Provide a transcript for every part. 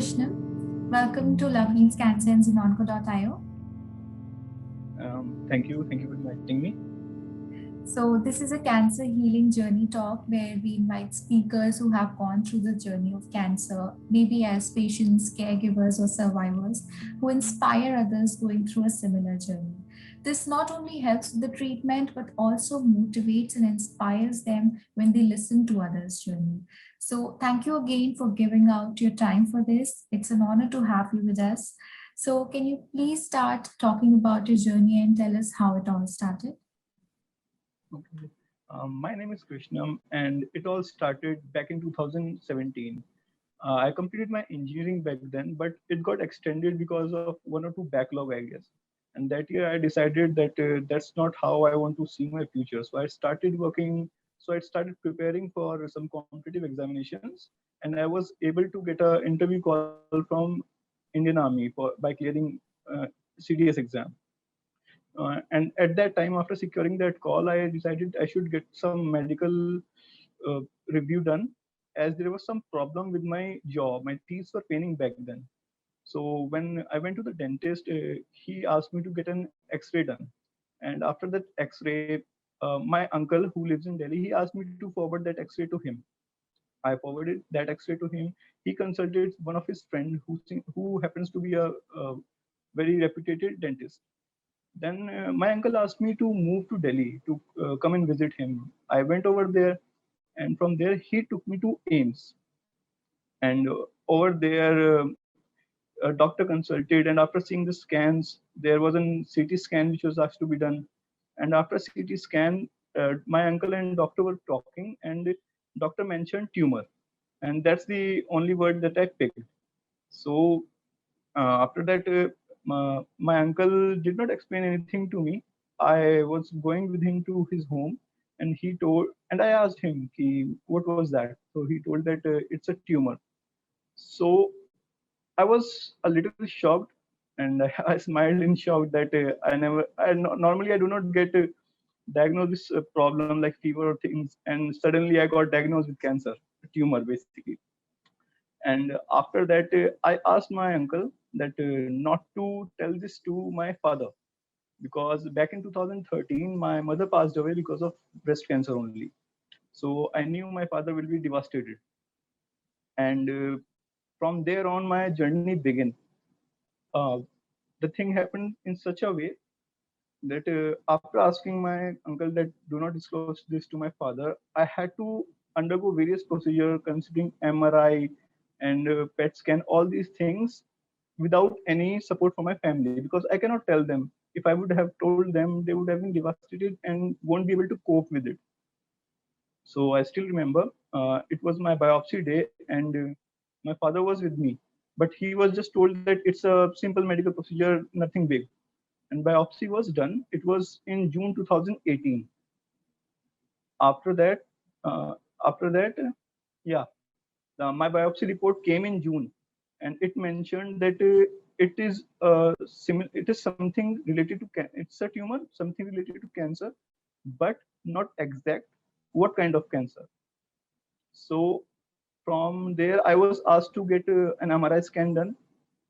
Krishnam. Welcome to Love Means Cancer and Zenonco.io. Thank you for inviting me. So, this is a cancer healing journey talk where we invite speakers who have gone through the journey of cancer, maybe as patients, caregivers, or survivors, who inspire others going through a similar journey. This not only helps with the treatment but also motivates and inspires them when they listen to others' journey. So, thank you again for giving out your time for this. It's an honor to have you with us. So, can you please start talking about your journey and tell us how it all started? Okay. My name is Krishnam, and it all started back in 2017. I completed my engineering back then, but it got extended because of one or two backlog, I guess. And that year, I decided that that's not how I want to see my future. So I started working. So I started preparing for some competitive examinations, and I was able to get a interview call from Indian Army for by clearing CDS exam. And at that time, after securing that call, I decided I should get some medical review done, as there was some problem with my jaw. My teeth were paining back then. So when I went to the dentist, he asked me to get an X-ray done. And after that X-ray, my uncle who lives in Delhi, he asked me to forward that X-ray to him. I forwarded that X-ray to him. He consulted one of his friend who happens to be a very reputed dentist. Then my uncle asked me to move to Delhi to come and visit him. I went over there, and from there he took me to AIMS. And over there, a doctor consulted, and after seeing the scans, there was a CT scan which was asked to be done. And after CT scan, my uncle and doctor were talking, and doctor mentioned tumor, and that's the only word that I picked. So after that, my uncle did not explain anything to me. I was going with him to his home, and I asked him, what was that? So he told that it's a tumor. So I was a little shocked, and I smiled in shock that normally I do not get diagnosed with a problem like fever or things, and suddenly I got diagnosed with cancer, a tumor basically. And after that, I asked my uncle that not to tell this to my father, because back in 2013, my mother passed away because of breast cancer only. So I knew my father will be devastated. And from there on, my journey began. Uh, the thing happened in such a way that after asking my uncle that do not disclose this to my father, I had to undergo various procedure considering MRI and PET scan, all these things without any support from my family, because I cannot tell them. If I would have told them, they would have been devastated and won't be able to cope with it. So I still remember it was my biopsy day, and my father was with me, but he was just told that it's a simple medical procedure, nothing big. And biopsy was done. It was in June 2018. After that, uh, after that, yeah, my biopsy report came in June, and it mentioned that it is something related to it's a tumor, something related to cancer, but not exact what kind of cancer. So from there, I was asked to get an MRI scan done.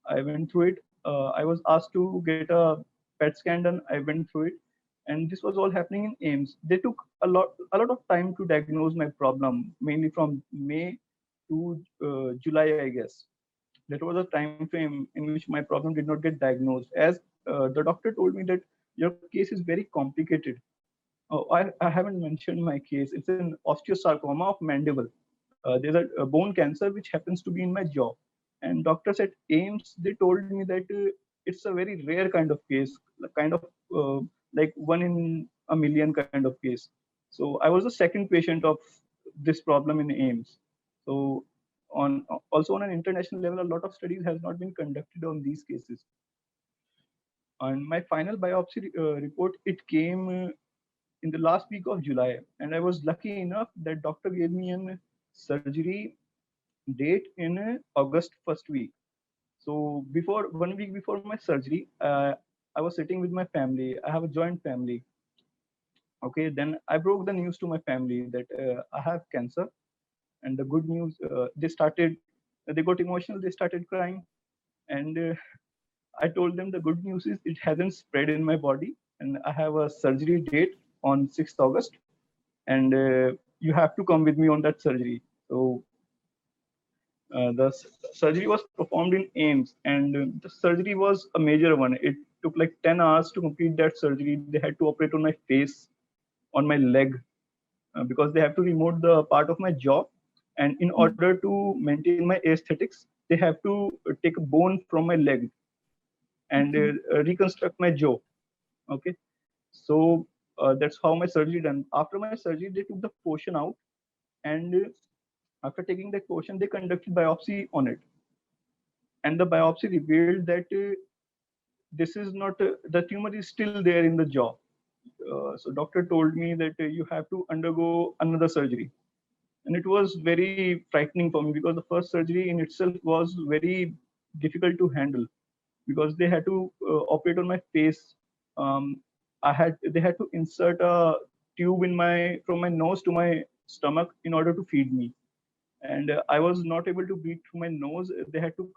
I went through it. I was asked to get a PET scan done. I went through it, and this was all happening in AIMS. They took a lot of time to diagnose my problem, mainly from May to July, I guess. That was a time frame in which my problem did not get diagnosed, as the doctor told me that your case is very complicated. Oh, I haven't mentioned my case. It's an osteosarcoma of mandible. There's a bone cancer which happens to be in my jaw. And doctors at AIMS, they told me that it's a very rare kind of case, kind of like one in a million kind of case. So I was the second patient of this problem in AIMS. So on also on an international level, a lot of studies has not been conducted on these cases. And my final biopsy report, it came in the last week of July, and I was lucky enough that doctor gave me an surgery date in August first week. So before 1 week before my surgery, I was sitting with my family. I have a joint family. Okay, then I broke the news to my family that I have cancer, and the good news they started. They got emotional. They started crying, and I told them the good news is it hasn't spread in my body, and I have a surgery date on 6th August, and you have to come with me on that surgery. So the surgery was performed in AIMS, and the surgery was a major one. It took like 10 hours to complete that surgery. They had to operate on my face, on my leg, because they have to remove the part of my jaw. And in order to maintain my aesthetics, they have to take a bone from my leg and Okay. reconstruct my jaw. Okay, so that's how my surgery done. After my surgery, they took the portion out, and after taking that portion, they conducted biopsy on it, and the biopsy revealed that this is not the tumor is still there in the jaw. So doctor told me that you have to undergo another surgery, and it was very frightening for me because the first surgery in itself was very difficult to handle because they had to operate on my face. Um, they had to insert a tube in my from my nose to my stomach in order to feed me, and I was not able to breathe through my nose. They had to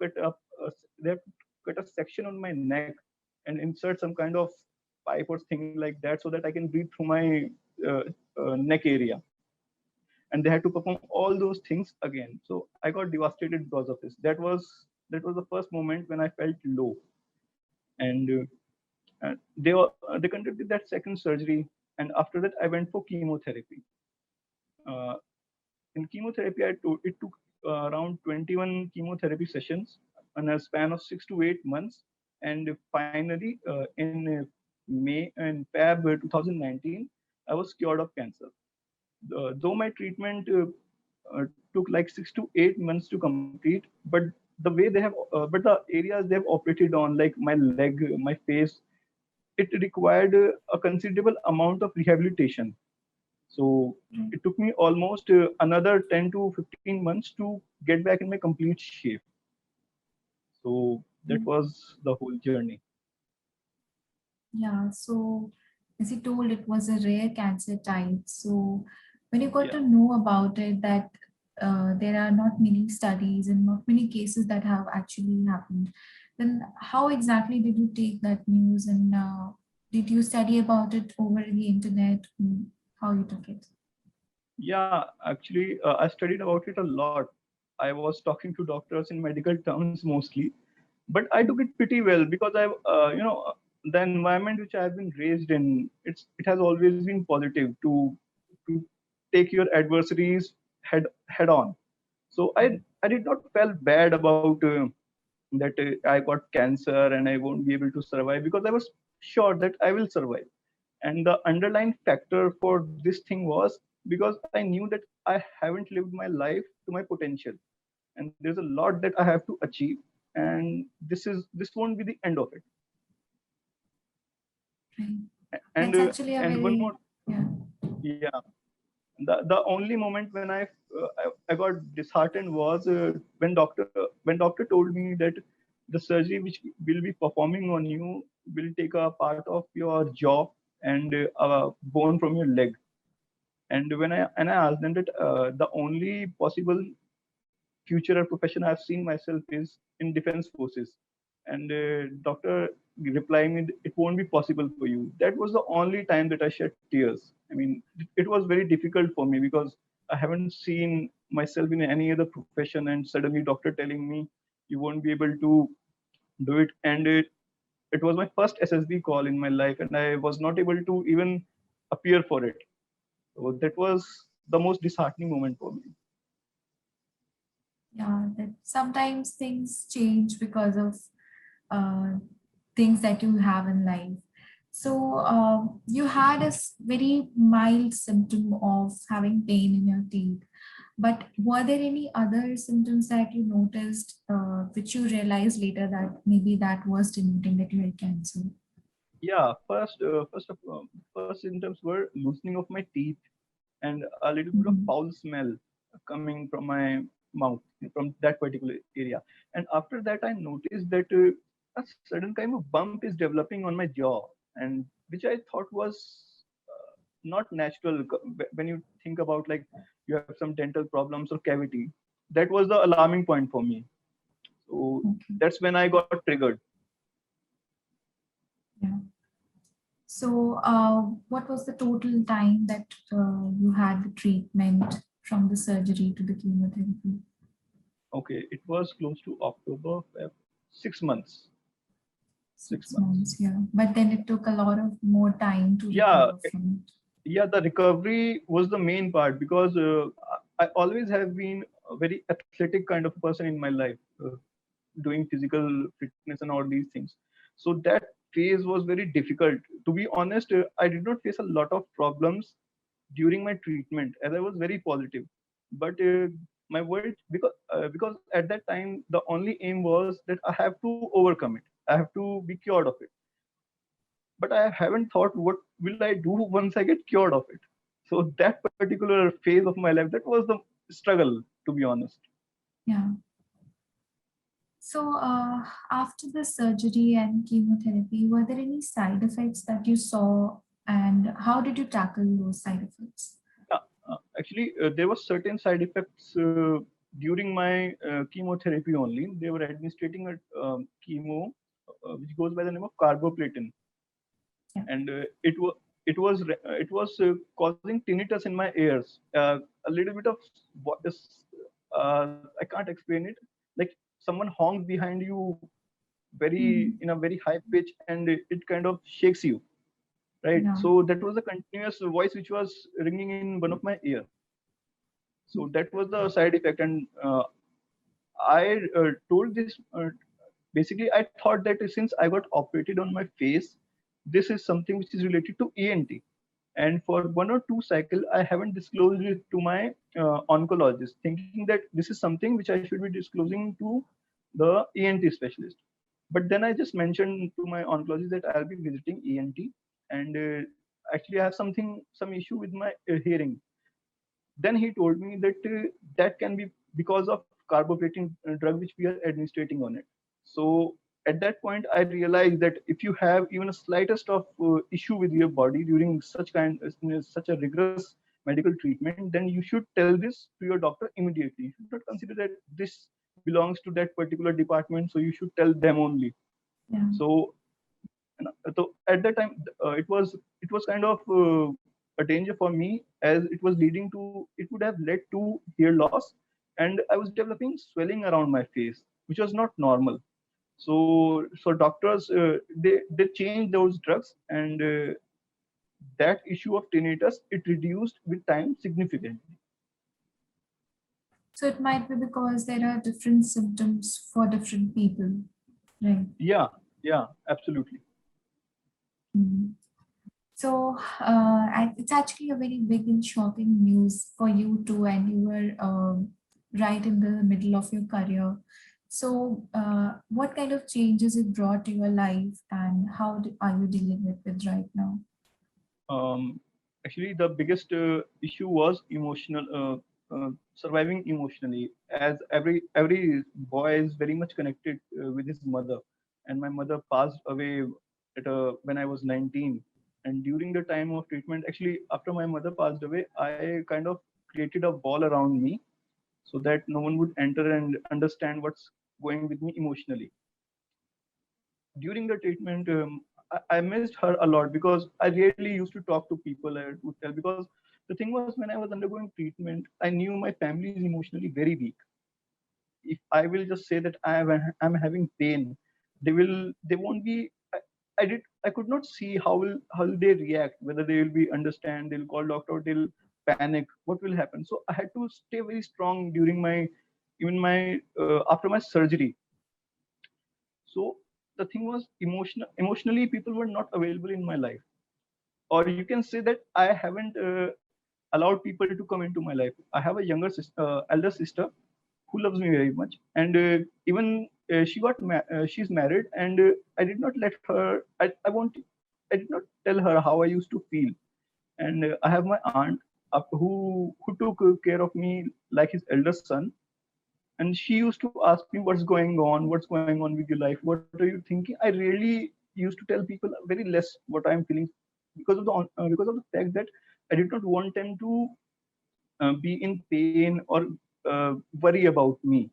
they had to cut a section on my neck and insert some kind of pipe or thing like that so that I can breathe through my uh, neck area. And they had to perform all those things again. So I got devastated because of this. That was the first moment when I felt low, and they conducted that second surgery, and after that I went for chemotherapy. Uh, in chemotherapy, it took around 21 chemotherapy sessions in a span of 6 to 8 months, and finally in May and Feb 2019, I was cured of cancer. Though my treatment took like 6 to 8 months to complete, but but the areas they have operated on, like my leg, my face, it required a considerable amount of rehabilitation. So Right. it took me almost another 10 to 15 months to get back in my complete shape. So that Mm. was the whole journey. Yeah. So, as you told, it was a rare cancer type. So, when you got Yeah. to know about it, that there are not many studies and not many cases that have actually happened, then how exactly did you take that news, and did you study about it over the internet? How you took it? Yeah, actually, I studied about it a lot. I was talking to doctors in medical terms mostly, but I took it pretty well because the environment which I have been raised in, it has always been positive to take your adversaries head on. So I did not feel bad about that I got cancer and I won't be able to survive because I was sure that I will survive. And the underlying factor for this thing was because I knew that I haven't lived my life to my potential, and there's a lot that I have to achieve, and this won't be the end of it. Right. And That's actually a and one very, more, yeah. yeah, the only moment when I got disheartened was when doctor told me that the surgery which will be performing on you will take a part of your jaw and a bone from your leg. And when I asked them that the only possible future or profession I've seen myself is in defense forces, and doctor replied me, it won't be possible for you. That was the only time that I shed tears. I mean, it was very difficult for me because I haven't seen myself in any other profession, and suddenly doctor telling me you won't be able to do it. And it was my first SSB call in my life, and I was not able to even appear for it. So that was the most disheartening moment for me. Yeah, that sometimes things change because of uh, things that you have in life. So you had a very mild symptom of having pain in your teeth, but were there any other symptoms that you noticed, which you realized later that maybe that was denoting that you had cancer? Yeah, first symptoms were loosening of my teeth and a little bit of Mhm. foul smell coming from my mouth from that particular area. And after that, I noticed that a sudden kind of bump is developing on my jaw, and which I thought was not natural when you think about like you have some dental problems or cavity. that was the alarming point for me. So Okay. that's when I got triggered. Yeah. So, what was the total time that you had the treatment from the surgery to the chemotherapy? Okay, it was close to October, 6 months. 6 months. Six months, yeah. But then it took a lot of more time to Yeah, recover from it. yeah. The recovery was the main part because I always have been a very athletic kind of person in my life, doing physical fitness and all these things. So that phase was very difficult. To be honest, I did not face a lot of problems during my treatment as I was very positive. But my world, because at that time the only aim was that I have to overcome it. I have to be cured of it. But I haven't thought what will I do once I get cured of it. So that particular phase of my life, that was the struggle, to be honest. Yeah. So, after the surgery and chemotherapy, were there any side effects that you saw, and how did you tackle those side effects? Yeah, actually, there were certain side effects during my chemotherapy only. They were administering a chemo which goes by the name of carboplatin, Yeah. and it was causing tinnitus in my ears. A little bit of what is I can't explain it. Like someone honks behind you very Mm. in a very high pitch, and it kind of shakes you, right? Yeah. So that was a continuous voice which was ringing in one of my ear. So that was the side effect, and I told this. Basically, I thought that since I got operated on my face, this is something which is related to ENT. And for 1 or 2 cycle, I haven't disclosed it to my oncologist, thinking that this is something which I should be disclosing to the ENT specialist. But then I just mentioned to my oncologist that I'll be visiting ENT, and actually I have some issue with my hearing. Then he told me that that can be because of carboplatin drug which we are administrating on it. So at that point, I realized that if you have even a slightest of issue with your body during such a rigorous medical treatment, then you should tell this to your doctor immediately. You should not consider that this belongs to that particular department, so you should tell them only. Yeah. So, so at that time, it was kind of a danger for me, as it was leading to it would have led to hair loss, and I was developing swelling around my face, which was not normal. So doctors they changed those drugs, and that issue of tinnitus it reduced with time significantly. So it might be because there are different symptoms for different people, right? Yeah, yeah, absolutely. Mhm. So it's actually a very big and shocking news for you too, and you were right in the middle of your career. So, what kind of changes it brought to your life, and how are you dealing with it right now? um, Actually the biggest issue was emotional, surviving emotionally, as every boy is very much connected with his mother, and my mother passed away when I was 19. And during the time of treatment, actually after my mother passed away, I kind of created a wall around me so that no one would enter and understand what's going with me emotionally. During the treatment, I missed her a lot because I rarely used to talk to people. I would tell, because the thing was, when I was undergoing treatment, I knew my family is emotionally very weak. If I will just say that I'm having pain, they won't be. I could not see how will they react, whether they will be understand, they'll call doctor, they'll panic, what will happen. So I had to stay very strong during my even my after my surgery. So the thing was, emotionally people were not available in my life, or you can say that I haven't allowed people to come into my life. I have a elder sister who loves me very much, and even she's married, and I did not let her. I did not tell her how I used to feel. And I have my aunt who took care of me like his eldest son, and she used to ask me what's going on with your life, what are you thinking. I really used to tell people very less what I'm feeling, because of the fact that I did not want them to be in pain, or worry about me.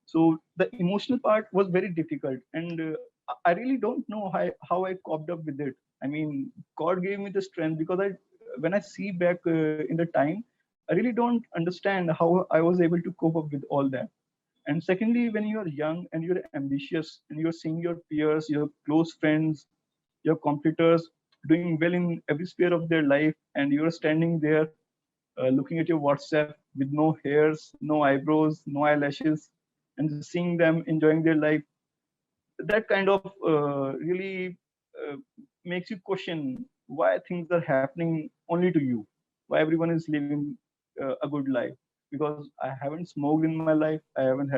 So the emotional part was very difficult, and I really don't know how I coped up with it. I mean, God gave me the strength, because when I see back in the time, I really don't understand how I was able to cope up with all that. And secondly, when you are young and you're ambitious and you're seeing your peers, your close friends, your competitors doing well in every sphere of their life, and you're standing there looking at your WhatsApp with no hairs, no eyebrows, no eyelashes, and just seeing them enjoying their life, that kind of really uh, makes you question why things are happening only to you, why everyone is living a good life. Because I haven't smoked in my life, I haven't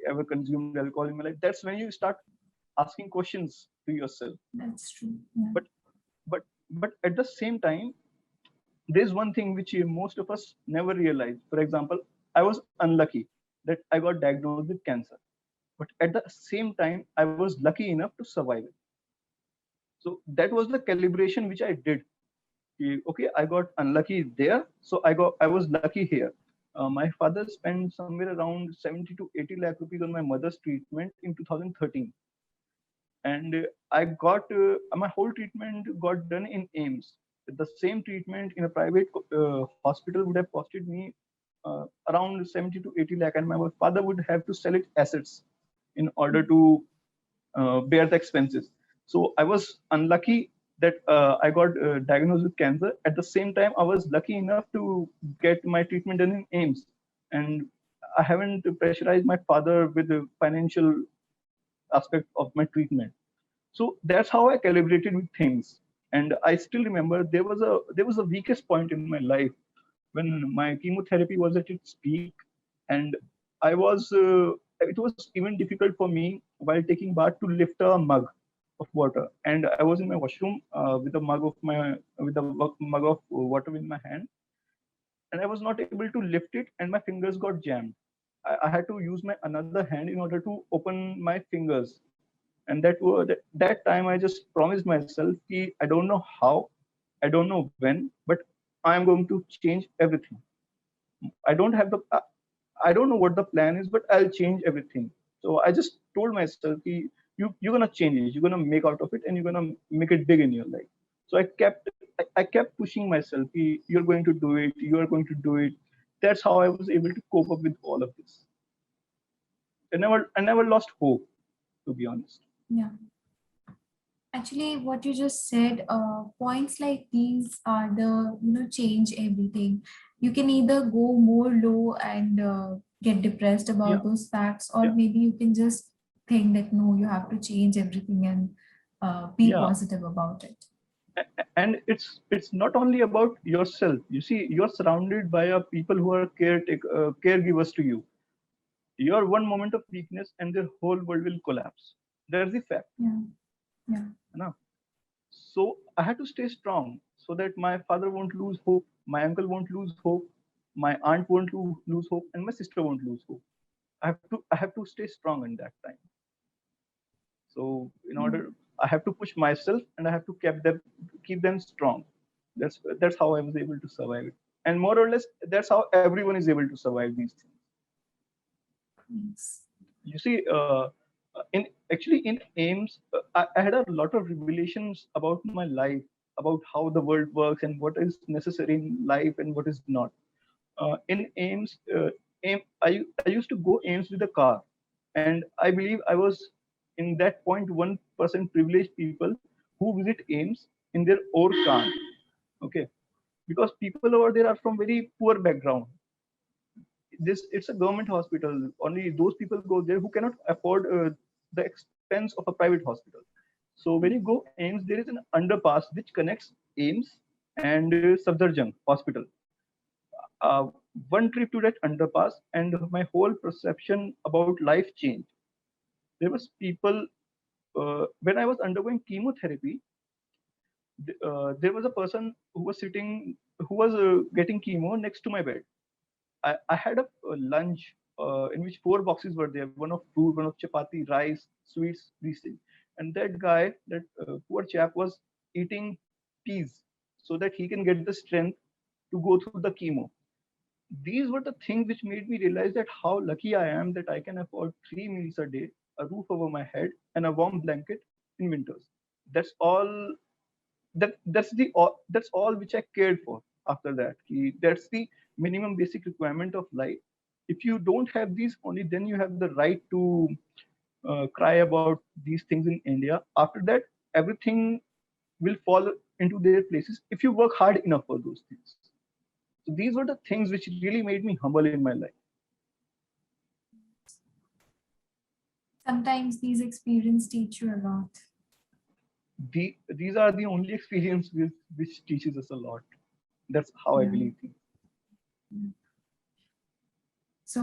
ever consumed alcohol in my life. That's when you start asking questions to yourself. That's true. Yeah. But but at the same time, there's one thing which most of us never realize. For example, I was unlucky that I got diagnosed with cancer, but at the same time, I was lucky enough to survive it. So that was the calibration which I did. Okay, I got unlucky there, so I was lucky here. My father spent somewhere around 70 to 80 lakh rupees on my mother's treatment in 2013, and I got my whole treatment got done in AIMS. The same treatment in a private hospital would have costed me around 70 to 80 lakh, and my father would have to sell its assets in order to bear the expenses. So I was unlucky that I got diagnosed with cancer. At the same time, I was lucky enough to get my treatment done in AIMS, and I haven't pressurized my father with the financial aspect of my treatment. So that's how I calibrated with things. And I still remember there was a weakest point in my life when my chemotherapy was at its peak, and I was it was even difficult for me while taking bath to lift a mug of water, and I was in my washroom with a mug of water in my hand, and I was not able to lift it, and my fingers got jammed. I had to use my another hand in order to open my fingers, and that time I just promised myself कि I don't know how, I don't know when, but I am going to change everything. I don't have the I don't know what the plan is, but I'll change everything. So I just told myself कि you're gonna change it, you're gonna make out of it, and you're gonna make it big in your life. So I kept pushing myself कि you're going to do it, you are going to do it. That's how I was able to cope up with all of this. I never lost hope, to be honest. Yeah. Actually, what you just said, points like these are the, change everything. You can either go more low and get depressed Yeah, about those facts, or yeah, maybe you can just think that no, you have to change everything and be yeah. positive about it. And it's not only about yourself. You see, you're surrounded by people who are caregivers to you. Your one moment of weakness and their whole world will collapse. That's the fact. Yeah, yeah, You know? So I had to stay strong so that my father won't lose hope, my uncle won't lose hope, my aunt won't lose hope, and my sister won't lose hope. I have to stay strong in that time. So in yeah. order, I have to push myself, and I have to keep them strong. That's how I was able to survive it. And more or less, that's how everyone is able to survive these things. Yes. You see, in AIMS, I had a lot of revelations about my life, about how the world works and what is necessary in life and what is not. In AIMS, I used to go AIMS with a car, and I believe I was in that 0.1% privileged people who visit AIMS in their own car. Okay, because people over there are from very poor background. This It's a government hospital. Only those people go there who cannot afford the expense of a private hospital. So when you go AIMS, there is an underpass which connects AIMS and Safdarjung Hospital. uh, One trip to that underpass, and my whole perception about life changed. There was people when I was undergoing chemotherapy. There was a person who was getting chemo next to my bed. I had a lunch in which four boxes were there: one of fruit, one of chapati, rice, sweets, these things. And that guy, that poor chap, was eating peas so that he can get the strength to go through the chemo. these were the things which made me realize that how lucky I am that I can afford 3 meals a day, a roof over my head, and a warm blanket in winters. That's all. That's all which I cared for. After that, that's the minimum basic requirement of life. If you don't have these, only then you have the right to cry about these things in India. After that, everything will fall into their places if you work hard enough for those things. So these were the things which really made me humble in my life. Sometimes these experiences teach you a lot. These are the only experience which teaches us a lot. That's how I Yeah. believe things. So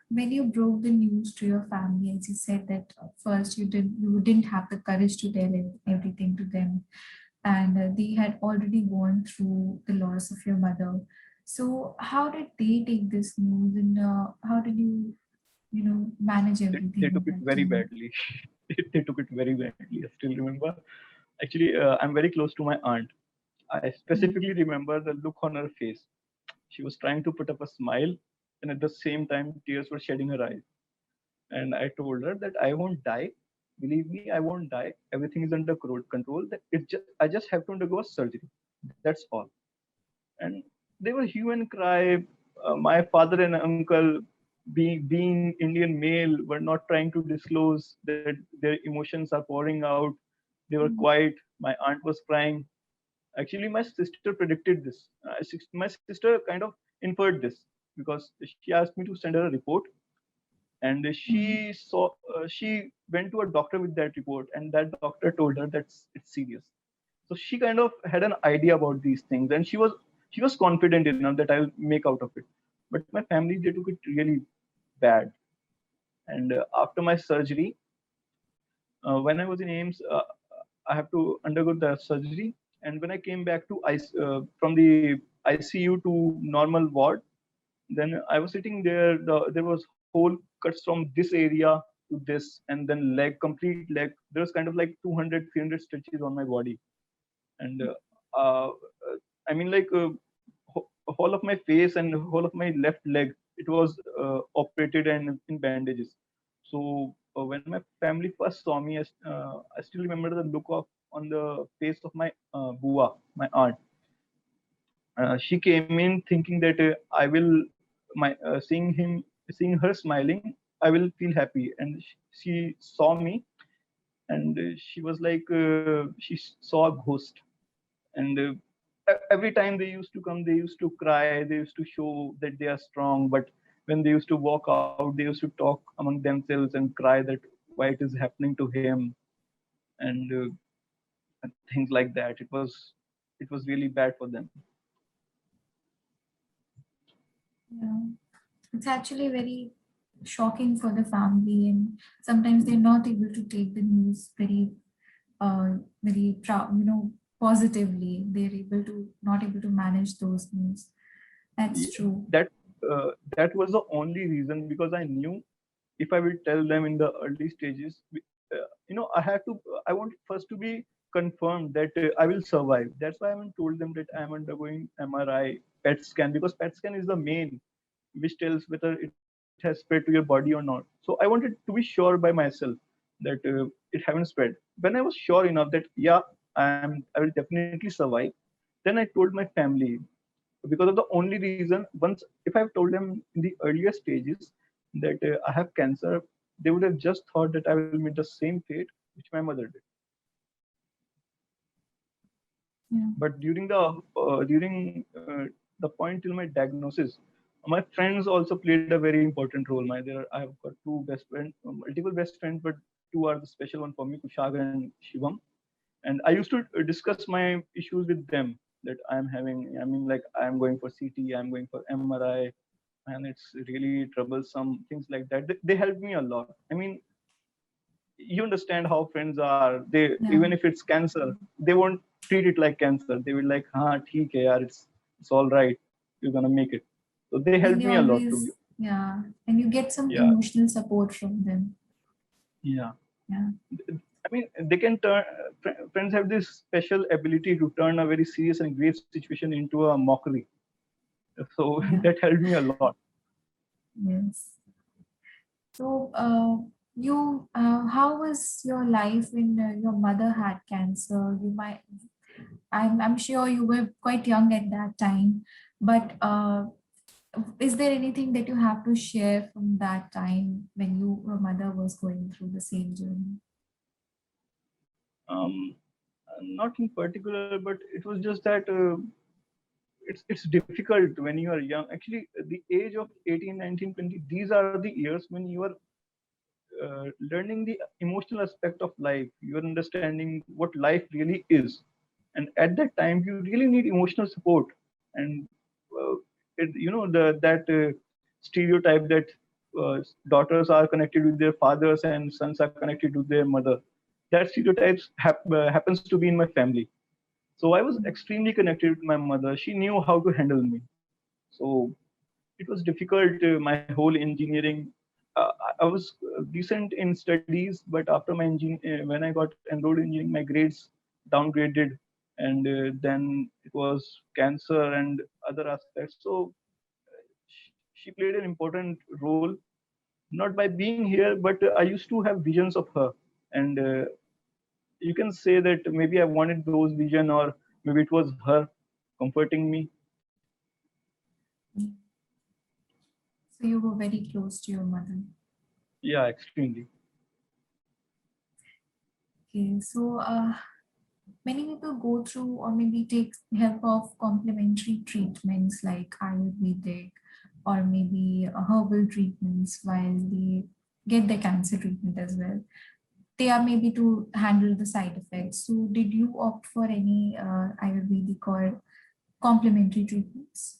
when you broke the news to your family, as you said that first you didn't have the courage to tell everything to them, and they had already gone through the loss of your mother. So how did they take this news, and how did you manage They everything took at it that very time? badly. They took it very badly. I still remember. Actually, I'm very close to my aunt. I Mm. specifically remember the look on her face. She was trying to put up a smile, and at the same time, tears were shedding her eyes. And I told her that I won't die. Believe me, I won't die. Everything is under control. That I just have to undergo a surgery. That's all. And they were hue and cry. My father and uncle, being Indian male, were not trying to disclose that their emotions are pouring out. They were Mm. quiet. My aunt was crying. Actually, my sister predicted this. My sister kind of inferred this because she asked me to send her a report, and Mm. she went to a doctor with that report, and that doctor told her that it's serious. So she kind of had an idea about these things, and she was confident enough that I'll make out of it. But my family, they took it really bad. And after my surgery, when I was in AIMS, I have to undergo the surgery. And when I came back from the ICU to normal ward, then I was sitting there. There was whole cuts from this area to this, and then complete leg. There was kind of like 200, 300 stitches on my body, and I mean, like whole of my face and whole of my left leg. It was operated and in bandages. So when my family first saw me, I still remember the look of on the face of my bua, my aunt. She came in thinking that seeing her smiling, I will feel happy. And she saw me, and she was like, she saw a ghost. And every time they used to come, they used to cry, they used to show that they are strong. But when they used to walk out, they used to talk among themselves and cry that why it is happening to him, and things like that. It was really bad for them. Yeah. It's actually very shocking for the family, and sometimes they're not able to take the news very positively. They're able to not able to manage those news. That's Yeah, true. that was the only reason, because I knew if I will tell them in the early stages, I want first to be confirmed that I will survive. That's why I haven't told them that I am undergoing MRI, PET scan, because PET scan is the main which tells whether it has spread to your body or not. So I wanted to be sure by myself that it haven't spread. When I was sure enough that yeah, I will definitely survive, then I told my family, because of the only reason. Once, if I've told them in the earlier stages that I have cancer, they would have just thought that I will meet the same fate which my mother did. Yeah. But during the point till my diagnosis, my friends also played a very important role. I have got two best friends, multiple best friends, but two are the special one for me, Kushag and Shivam. And I used to discuss my issues with them, that I'm having. I mean, like, I'm going for CT, I'm going for MRI, and it's really troublesome, things like that. They helped me a lot. I mean, you understand how friends are. They, Yeah. even if it's cancer, they won't treat it like cancer. They will like, ha, theek hai yaar, it's all right, you're gonna make it. So they And helped they me a lot too. always, yeah, and you get some Yeah, emotional support from them. yeah. Yeah. I mean, they can turn. Friends have this special ability to turn a very serious and grave situation into a mockery. So Yeah. that helped me a lot. Yes. So, how was your life when your mother had cancer? I'm sure you were quite young at that time, but is there anything that you have to share from that time when your mother was going through the same journey? Um, Not in particular, but it was just that it's difficult when you are young. Actually, the age of 18, 19, 20, these are the years when you are learning the emotional aspect of life. You are understanding what life really is, and at that time, you really need emotional support. And that stereotype that daughters are connected with their fathers and sons are connected with their mother. That stereotypes happens to be in my family. So I was extremely connected with my mother. She knew how to handle me. So it was difficult. My whole engineering, I was decent in studies, but after when I got enrolled in engineering, my grades downgraded, and then it was cancer and other aspects. So she played an important role, not by being here, but I used to have visions of her, and you can say that maybe I wanted those vision, or maybe it was her comforting me. So you were very close to your mother. Yeah, extremely. Okay, so many people go through or maybe take help of complementary treatments like Ayurvedic or maybe herbal treatments while they get the cancer treatment as well. They are maybe to handle the side effects. So, did you opt for any Ayurvedic or complementary treatments?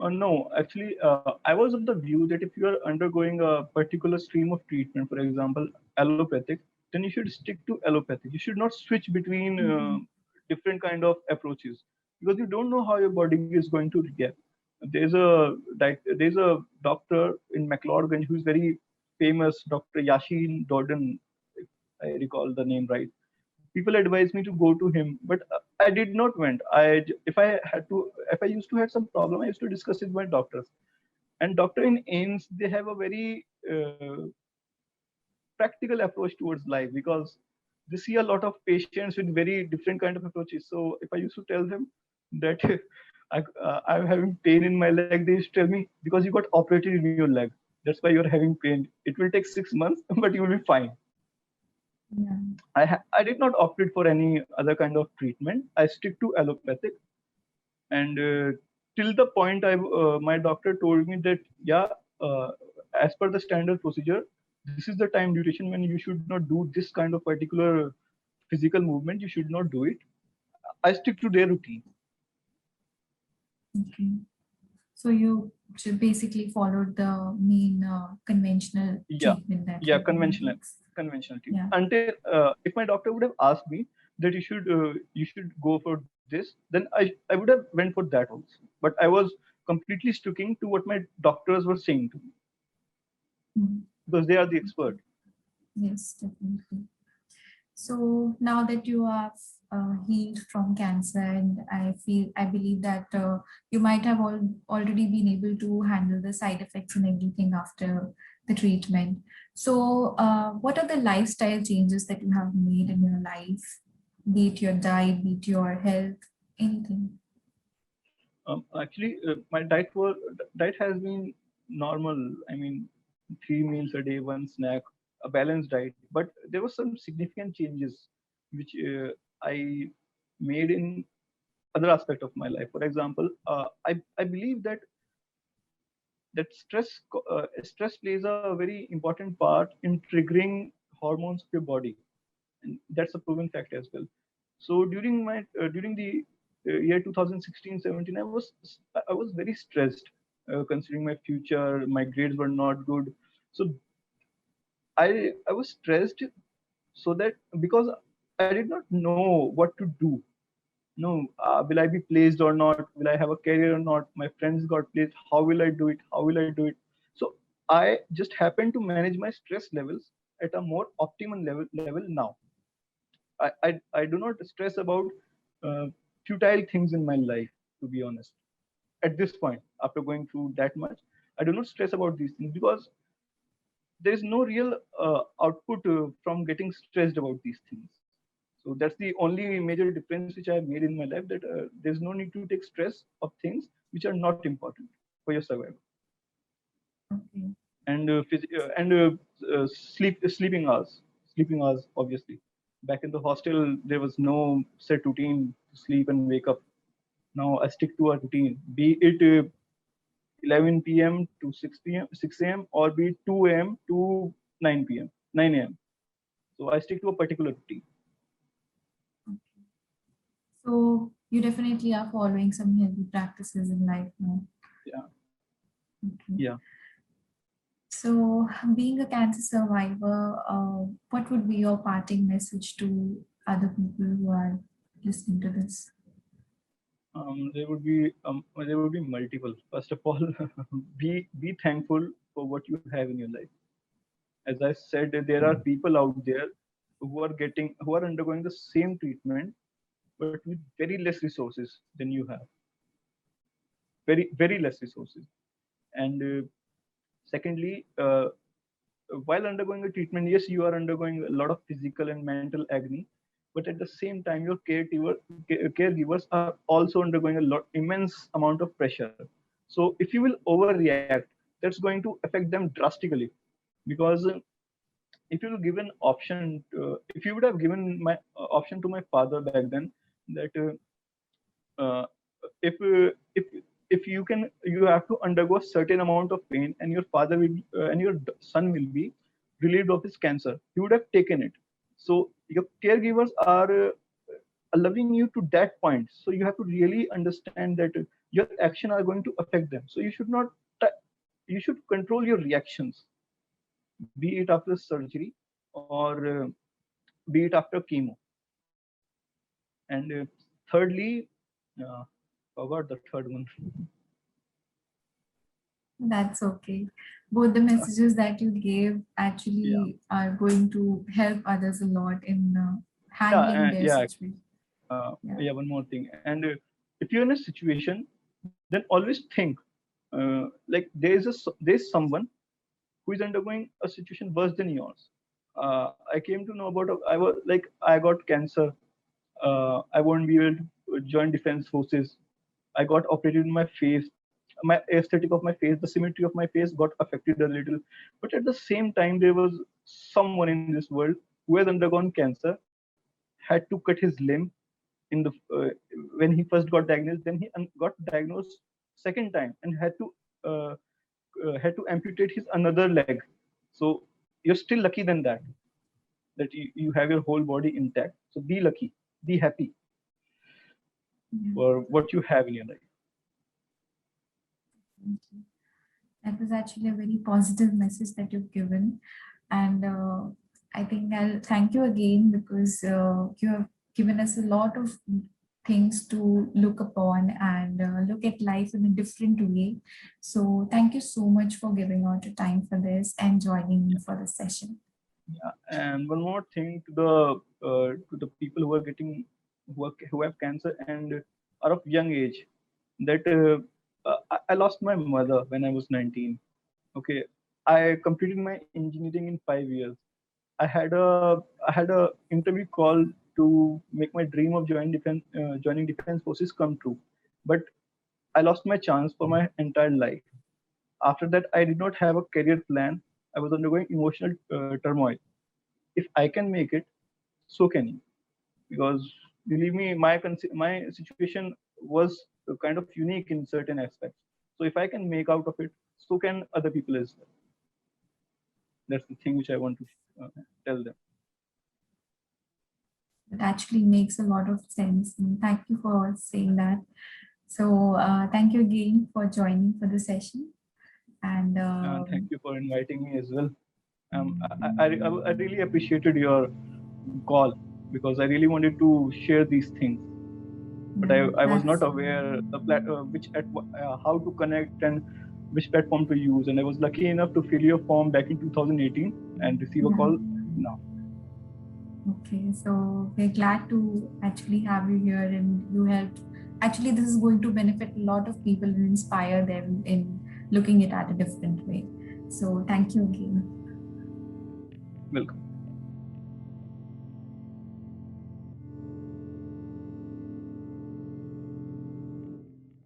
No, actually, I was of the view that if you are undergoing a particular stream of treatment, for example, allopathic, then you should stick to allopathic. You should not switch between Mhm. different kind of approaches, because you don't know how your body is going to react. There's a doctor in McLeodganj who is very famous, Dr. Yashin Dorden, if I recall the name right. People advised me to go to him, but I did not went. If I used to have some problem, I used to discuss it with my doctors. And doctor in AIMS, they have a very practical approach towards life, because they see a lot of patients with very different kind of approaches. So if I used to tell them that I'm having pain in my leg, they used to tell me, because you got operated in your leg, that's why you're having pain. It will take 6 months, but you will be fine. Yeah. I did not opt it for any other kind of treatment. I stick to allopathic, and till the point my doctor told me that, yeah, uh, as per the standard procedure, this is the time duration when you should not do this kind of particular physical movement. You should not do it. I stick to their routine. Okay. So you basically followed the main conventional Yeah, treatment that yeah, everyone conventional takes. conventional treatment. Yeah. Until if my doctor would have asked me that you should go for this, then I would have went for that also. But I was completely sticking to what my doctors were saying to me, Mhm. because they are the expert. Yes, definitely. So now that you have healed from cancer, and I believe that you might have already been able to handle the side effects and everything after the treatment. So, what are the lifestyle changes that you have made in your life? Be it your diet, be it your health, anything. Actually, my diet has been normal. I mean, 3 meals a day, one snack, a balanced diet. But there were some significant changes which I made in other aspect of my life. For example, I believe that stress plays a very important part in triggering hormones of your body, and that's a proven fact as well. So during the year 2016-17, I was very stressed, considering my future. My grades were not good, so I was stressed, so that because I did not know what to do. No, will I be placed or not? Will I have a career or not? My friends got placed. How will I do it? How will I do it? So I just happen to manage my stress levels at a more optimum level now. I do not stress about uh, futile things in my life, to be honest. at this point, after going through that much, I do not stress about these things because there is no real output from getting stressed about these things. So that's the only major difference which I have made in my life, that there's no need to take stress of things which are not important for your survival. Okay. And sleeping hours, obviously. Back in the hostel, there was no set routine to sleep and wake up. Now I stick to a routine, be it 11 p.m. to 6 a.m. or be it 2 a.m. to 9 p.m., 9 a.m. So I stick to a particular routine. Okay. So you definitely are following some healthy practices in life now. Yeah. Okay. Yeah. So, being a cancer survivor, what would be your parting message to other people who are listening to this? There would be multiple. First of all, be thankful for what you have in your life. As I said, there are people out there who are undergoing the same treatment, but with very less resources than you have. Very less resources. And secondly, while undergoing a treatment, yes, you are undergoing a lot of physical and mental agony, but at the same time, your caregivers are also undergoing a immense amount of pressure. So if you will overreact, that's going to affect them drastically, because if you will give an option, if you would have given my option to my father back then, that uh, if uh, if if you have to undergo a certain amount of pain, and your father will and your son will be relieved of his cancer, he would have taken it. So your caregivers are loving you to that point, so you have to really understand that your action are going to affect them. So you should not you should control your reactions, be it after surgery or be it after chemo. And thirdly, uh, forgot the third one. That's okay. Both the messages that you gave Yeah. actually are going to help others a lot in handling their Yeah, situation. Yeah. yeah, one more thing. And if you're in a situation, then always think, like there's someone who is undergoing a situation worse than yours. I came to know about I was like I got cancer. I won't be able to join defense forces. I got operated in my face. My aesthetic of my face, the symmetry of my face got affected a little. But at the same time, there was someone in this world who has undergone cancer, had to cut his limb in the when he first got diagnosed. Then he got diagnosed second time and uh, had to amputate his another leg. So you're still lucky than that, that you have your whole body intact. So be lucky, be happy Yeah. for what you have in your life. Thank you. That was actually a very positive message that you've given. And I think I'll thank you again because you have given us a lot of things to look upon and look at life in a different way. So thank you so much for giving out your time for this and joining me for this session. Yeah. And one more thing to the people who are who have cancer and are of young age, that I lost my mother when I was 19. Okay, I completed my engineering in 5 years. I had a interview call to make my dream of joining defense forces come true, but I lost my chance for my entire life. After that, I did not have a career plan. I was undergoing emotional turmoil. If I can make it, so can you. Because believe me, my situation was kind of unique in certain aspects. So if I can make out of it, so can other people as well. That's the thing which I want to tell them. It actually makes a lot of sense. And thank you for saying that. So thank you again for joining for the session. And Thank you for inviting me as well. I really appreciated your call because I really wanted to share these things, but I was not that's aware how to connect and which platform to use. And I was lucky enough to fill your form back in 2018 and receive a yeah. call now. Okay, so we're glad to actually have you here and you helped actually this is going to benefit a lot of people and inspire them in looking at it at a different way. So thank you again. Welcome.